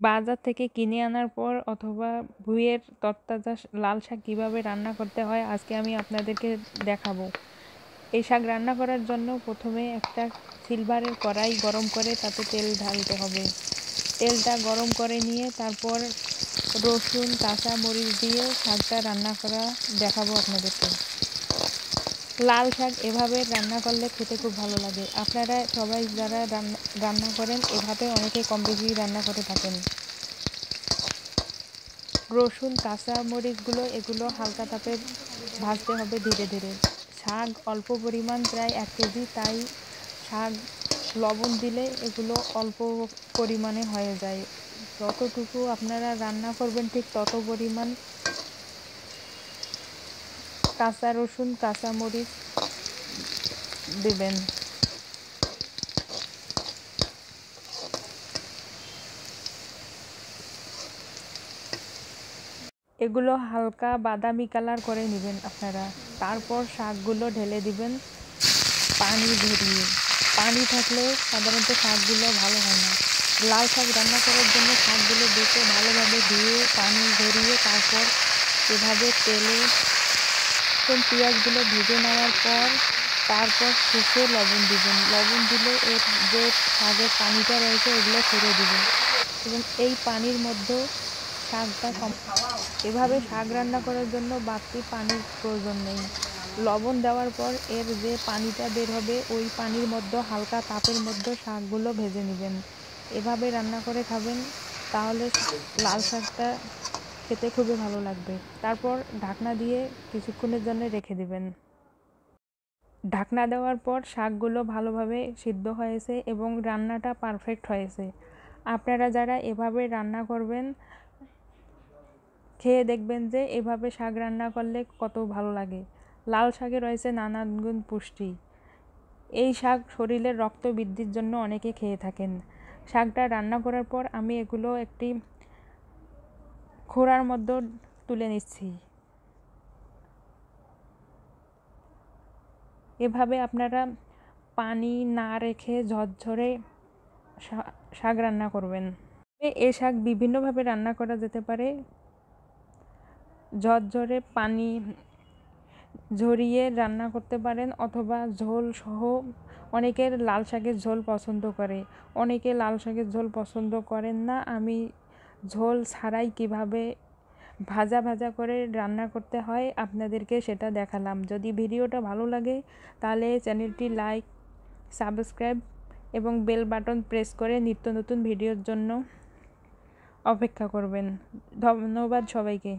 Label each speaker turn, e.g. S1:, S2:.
S1: বাজার থেকে কিনে আনার পর অথবা ভুঁইয়ের তরতাজা লাল শাক কীভাবে রান্না করতে হয় আজকে আমি আপনাদেরকে দেখাবো। এই শাক রান্না করার জন্য প্রথমে একটা সিলভারের কড়াই গরম করে তাতে তেল ঢালতে হবে। তেলটা গরম করে নিয়ে তারপর রসুন কাঁচা মরিচ দিয়ে শাকটা রান্না করা দেখাবো আপনাদেরকে। লাল শাক এভাবে রান্না করলে খেতে খুব ভালো লাগে। আপনারা সবাই যারা রান্না করেন এভাবে অনেকে কম বেশি রান্না করে থাকেন। রসুন কাঁচা মরিচগুলো এগুলো হালকা তাপে ভাজতে হবে ধীরে ধীরে। শাক অল্প পরিমাণ প্রায় 1 কেজি, তাই শাক লবণ দিলে এগুলো অল্প পরিমাণে হয়ে যায়। যতটুকু আপনারা রান্না করবেন ঠিক তত পরিমাণ কাঁচা রসুন কাঁচা মরিচ দেবেন। এগুলো হালকা বাদামি কালার করে নেবেন আপনারা। তারপর শাকগুলো ঢেলে দিবেন পানি ঝরিয়ে। পানি থাকলে সাধারণত শাকগুলো ভালো হয় না। লাল শাক রান্না করার জন্য শাকগুলো বেছে ভালোভাবে ধুয়ে পানি ঝরিয়ে তারপর এভাবে তেলে পেঁয়াজগুলো ভেজে নেওয়ার পর তারপর শেষে লবণ দিবেন। লবণ দিলে এর যে শাকের পানিটা রয়েছে এগুলো ছেড়ে দিবেন এবং এই পানির মধ্যে শাকটা এভাবে শাক রান্না করার জন্য বাড়তি পানির প্রয়োজন নেই। লবণ দেওয়ার পর এর যে পানিটা বের হবে ওই পানির মধ্যে হালকা তাপের মধ্যে শাকগুলো ভেজে নেবেন। এভাবে রান্না করে খাবেন, তাহলে লাল শাকটা খেতে খুবই ভালো লাগবে। তারপর ঢাকনা দিয়ে কিছুক্ষণের জন্য রেখে দিবেন। ঢাকনা দেওয়ার পর শাকগুলো ভালোভাবে সিদ্ধ হয়েছে এবং রান্নাটা পারফেক্ট হয়েছে। আপনারা যারা এভাবে রান্না করবেন খেয়ে দেখবেন যে এভাবে শাক রান্না করলে কত ভালো লাগে। লাল শাকে রয়েছে নানান গুণ পুষ্টি। এই শাক শরীরের রক্ত বৃদ্ধির জন্য অনেকে খেয়ে থাকেন। শাকটা রান্না করার পর আমি এগুলো একটি খোঁড়ার মধ্যে তুলে নিচ্ছি। এভাবে আপনারা পানি না রেখে ঝরঝরে শাক রান্না করবেন। এই শাক বিভিন্নভাবে রান্না করা যেতে পারে। ঝরঝরে পানি ঝরিয়ে রান্না করতে পারেন অথবা ঝোল সহ। অনেকের লাল শাকের ঝোল পছন্দ করে, অনেকে লাল শাকের ঝোল পছন্দ করেন না। আমি ঝোল ছাড়াই কিভাবে ভাজা ভাজা করে রান্না করতে হয় আপনাদেরকে সেটা দেখালাম। যদি ভিডিওটা ভালো লাগে তাহলে চ্যানেলটি লাইক, সাবস্ক্রাইব এবং বেল বাটন প্রেস করে নিত্য নতুন ভিডিওর জন্য অপেক্ষা করবেন। ধন্যবাদ সবাইকে।